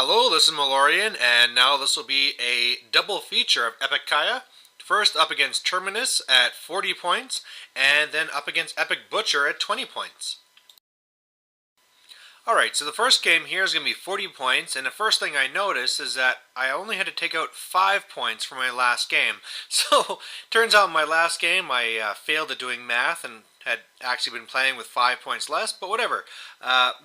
Hello, this is Malorian, and now this will be a double feature of eKaya. First up against Terminus at 40 points, and then up against Epic Butcher at 20 points. Alright, so the first game here is going to be 40 points, and the first thing I noticed is that I only had to take out 5 points for my last game. So, turns out in my last game I failed at doing math and had actually been playing with 5 points less, but whatever.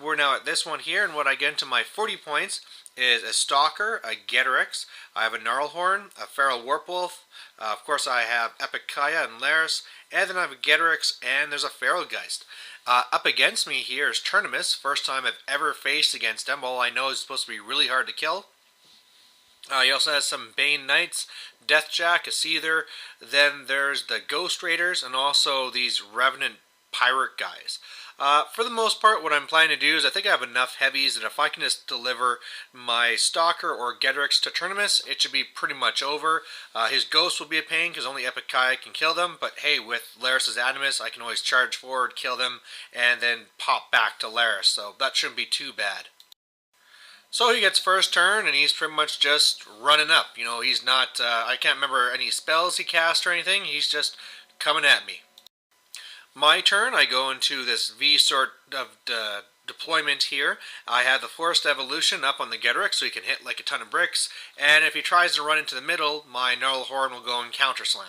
We're now at this one here, and what I get into my 40 points is a Stalker, a Getorix, I have a Gnarlhorn, a Feral Warpwolf, of course I have eKaya and Laris, and then I have a Getorix, and there's a Feral Geist. Up against me here is Terminus, first time I've ever faced against him. All I know is supposed to be really hard to kill. He also has some Bane Knights, Deathjack, a Seether, then there's the Ghost Raiders, and also these Revenant Pirate guys. For the most part, what I'm planning to do is I think I have enough heavies that if I can just deliver my Stalker or Getorix to Terminus, it should be pretty much over. His Ghost will be a pain because only eKaya can kill them, but hey, with Laris' Animus, I can always charge forward, kill them, and then pop back to Laris, so that shouldn't be too bad. So he gets first turn, and he's pretty much just running up. You know, he's not, I can't remember any spells he cast or anything, he's just coming at me. My turn, I go into this V sort of deployment here. I have the Forced Evolution up on the Getorix so he can hit like a ton of bricks, and if he tries to run into the middle, my Gnarlhorn will go and counter slam.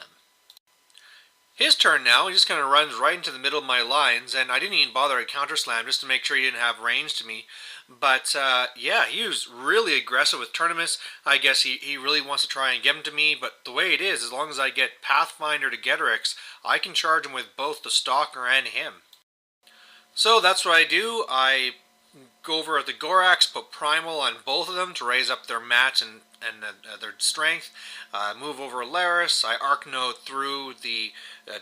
His turn now, he just kind of runs right into the middle of my lines, and I didn't even bother to counter slam just to make sure he didn't have range to me. But yeah, he was really aggressive with Terminus. I guess he really wants to try and get him to me, but the way it is, as long as I get Pathfinder to Getorix, I can charge him with both the Stalker and him. So that's what I do. I go over at the Gorax, put Primal on both of them to raise up their match and their strength. Move over Laris, I Arc Node through the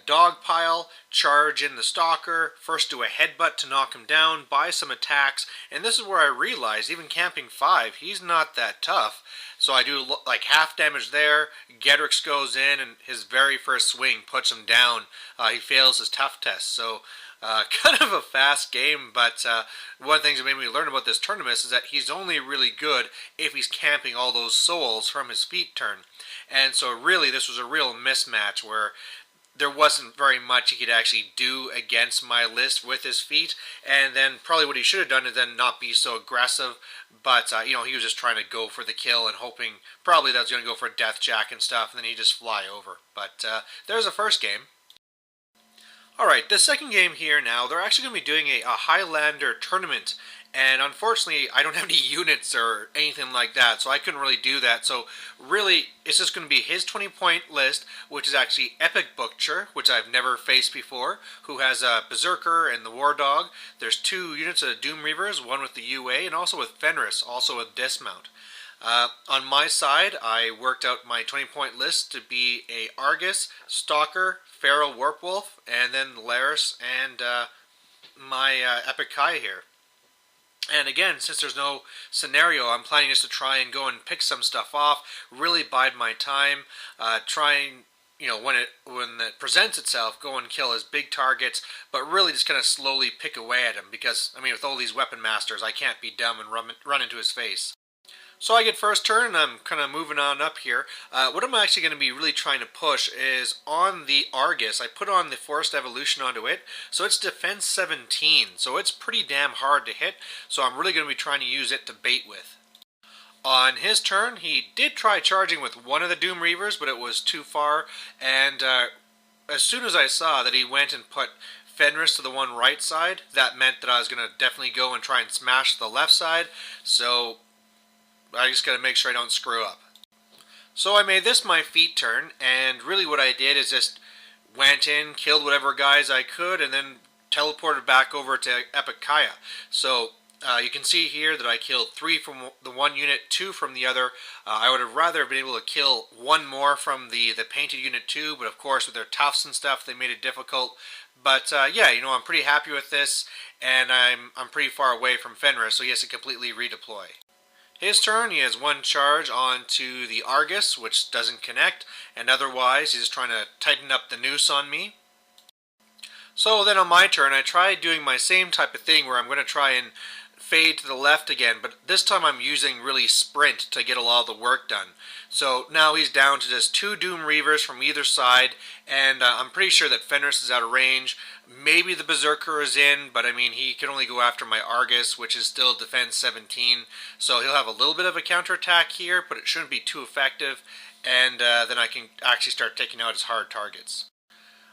dog pile, charge in the Stalker, first do a headbutt to knock him down, buy some attacks, and this is where I realized, even camping 5, he's not that tough. So I do like half damage there, Getorix goes in, and his very first swing puts him down. He fails his tough test, so kind of a fast game, but one of the things that made me learn about this Terminus is that he's only really good if he's camping all those souls from his feet turn. And so really this was a real mismatch where there wasn't very much he could actually do against my list with his feet, and then probably what he should have done is then not be so aggressive, but you know, he was just trying to go for the kill and hoping probably that was going to go for Deathjack and stuff, and then he'd just fly over. But there's the first game. Alright, the second game here now, they're actually going to be doing a Highlander tournament, and unfortunately I don't have any units or anything like that, so I couldn't really do that. So really, it's just going to be his 20-point list, which is actually Epic Butcher, which I've never faced before, who has a Berserker and the War Dog. There's 2 units of Doom Reavers, one with the UA, and also with Fenris, also with Dismount. On my side, I worked out my 20-point list to be a Argus, Stalker, Feral Warpwolf, and then Laris and my eKaya here. And again, since there's no scenario, I'm planning just to try and go and pick some stuff off, really bide my time, trying, you know, when it presents itself, go and kill his big targets, but really just kind of slowly pick away at him, because, I mean, with all these weapon masters, I can't be dumb and run into his face. So I get first turn, and I'm kind of moving on up here. What I'm actually going to be really trying to push is on the Argus. I put on the Forced Evolution onto it, so it's defense 17, so it's pretty damn hard to hit, so I'm really going to be trying to use it to bait with. On his turn, he did try charging with one of the Doom Reavers, but it was too far, and as soon as I saw that he went and put Fenris to the one right side, that meant that I was going to definitely go and try and smash the left side, so I just got to make sure I don't screw up. So I made this my feet turn, and really what I did is just went in, killed whatever guys I could, and then teleported back over to eKaya. So you can see here that I killed 3 from the one unit, 2 from the other. I would have rather been able to kill 1 more from the painted unit too, but of course with their tufts and stuff they made it difficult. But yeah, you know, I'm pretty happy with this, and I'm pretty far away from Fenris, so he has to completely redeploy. His turn, he has 1 charge onto the Argus, which doesn't connect, and otherwise he's trying to tighten up the noose on me. So then on my turn, I tried doing my same type of thing where I'm going to try and fade to the left again, but this time I'm using really sprint to get a lot of the work done. So now he's down to just 2 Doom Reavers from either side, and I'm pretty sure that Fenris is out of range. Maybe the Berserker is in, but I mean, he can only go after my Argus, which is still defense 17, so he'll have a little bit of a counterattack here, but it shouldn't be too effective, and then I can actually start taking out his hard targets.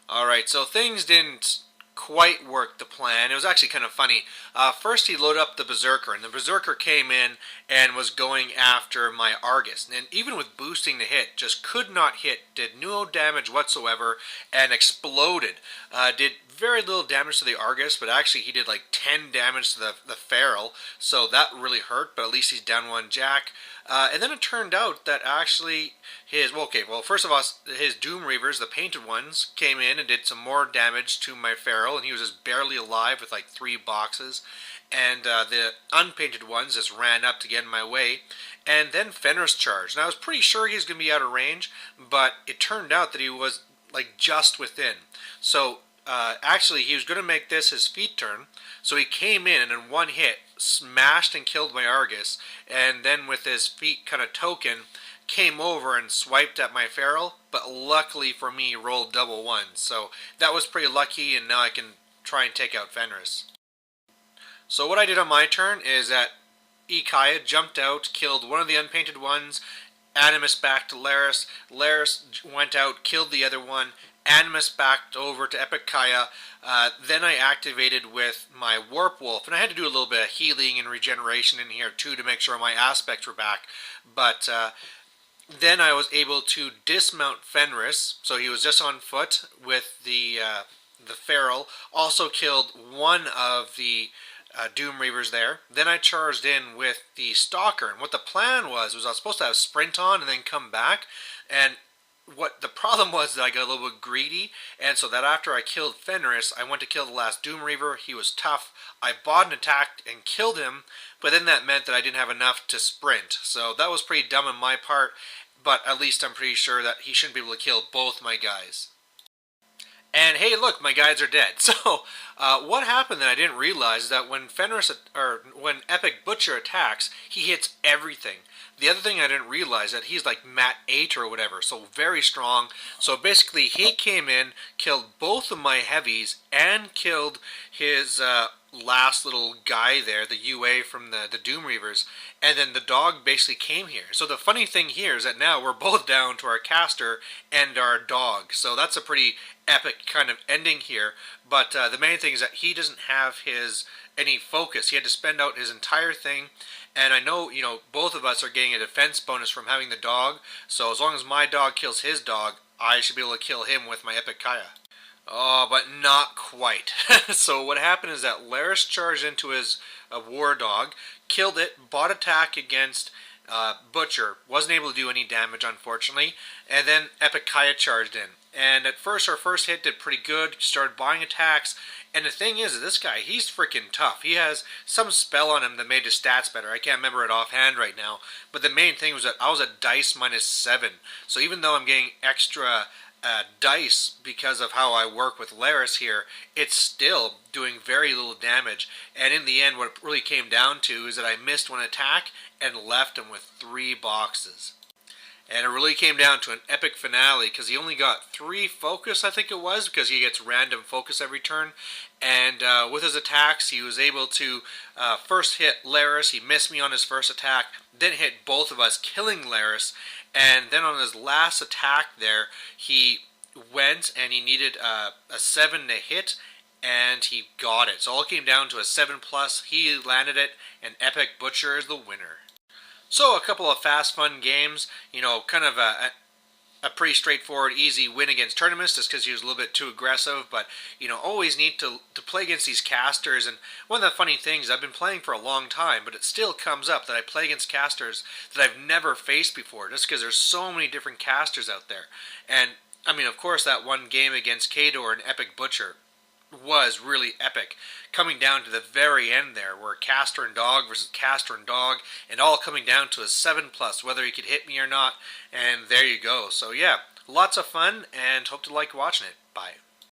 Alright, so things didn't quite work the plan. It was actually kind of funny. First he loaded up the Berserker, and the Berserker came in and was going after my Argus. And even with boosting the hit, just could not hit, did no damage whatsoever, and exploded. Did very little damage to the Argus, but actually he did like 10 damage to the Feral, so that really hurt, but at least he's down 1 Jack. And then it turned out that actually first of all, his Doom Reavers, the painted ones, came in and did some more damage to my Feral, and he was just barely alive with like 3 boxes. And the unpainted ones just ran up to get in my way. And then Fenris charged. And I was pretty sure he was going to be out of range, but it turned out that he was like just within. So actually he was going to make this his feet turn. So he came in and in 1 hit smashed and killed my Argus, and then with his feet kind of token came over and swiped at my Feral, but luckily for me he rolled double 1, so that was pretty lucky, and now I can try and take out Fenris. So what I did on my turn is that eKaya jumped out, killed one of the unpainted ones, Animus back to Laris, Laris went out, killed the other one, Animus backed over to eKaya. Then I activated with my Warp Wolf, and I had to do a little bit of healing and regeneration in here too to make sure my aspects were back. But then I was able to dismount Fenris, so he was just on foot with the Feral. Also killed one of the Doom Reavers there. Then I charged in with the Stalker, and what the plan was I was supposed to have Sprint on and then come back, and what the problem was that I got a little bit greedy, and so that after I killed Fenris, I went to kill the last Doom Reaver. He was tough. I bought an attack and killed him, but then that meant that I didn't have enough to sprint. So that was pretty dumb on my part, but at least I'm pretty sure that he shouldn't be able to kill both my guys. And hey, look, my guys are dead. So what happened that I didn't realize is that when when Epic Butcher attacks, he hits everything. The other thing I didn't realize that he's like Mat 8 or whatever, so very strong. So basically he came in, killed both of my heavies, and killed his last little guy there, the UA from the Doom Reavers, and then the dog basically came here. So the funny thing here is that now we're both down to our caster and our dog. So that's a pretty epic kind of ending here. But the main thing is that he doesn't have any focus. He had to spend out his entire thing. And I know, both of us are getting a defense bonus from having the dog. So as long as my dog kills his dog, I should be able to kill him with my eKaya. Oh, but not quite. So what happened is that Laris charged into his war dog, killed it, bought attack against Butcher, wasn't able to do any damage unfortunately, and then eKaya charged in. And at first, our first hit did pretty good, started buying attacks, and the thing is, this guy, he's freaking tough. He has some spell on him that made his stats better. I can't remember it offhand right now, but the main thing was that I was at dice -7, so even though I'm getting extra dice because of how I work with Laris here, it's still doing very little damage. And in the end, what it really came down to is that I missed 1 attack and left him with 3 boxes. And it really came down to an epic finale because he only got 3 focus, I think it was, because he gets random focus every turn. And with his attacks, he was able to first hit Laris. He missed me on his first attack, then hit both of us, killing Laris. And then on his last attack there, he went and he needed a 7 to hit, and he got it. So all came down to a 7+. He landed it, and Epic Butcher is the winner. So a couple of fast, fun games. Kind of a pretty straightforward, easy win against Terminus just because he was a little bit too aggressive. But, always need to play against these casters. And one of the funny things, I've been playing for a long time, but it still comes up that I play against casters that I've never faced before just because there's so many different casters out there. And, of course, that one game against Kador and Epic Butcher was really epic, coming down to the very end there where caster and dog versus caster and dog, and all coming down to a 7+, whether he could hit me or not, and there you go. So yeah, lots of fun, and hope to like watching it. Bye.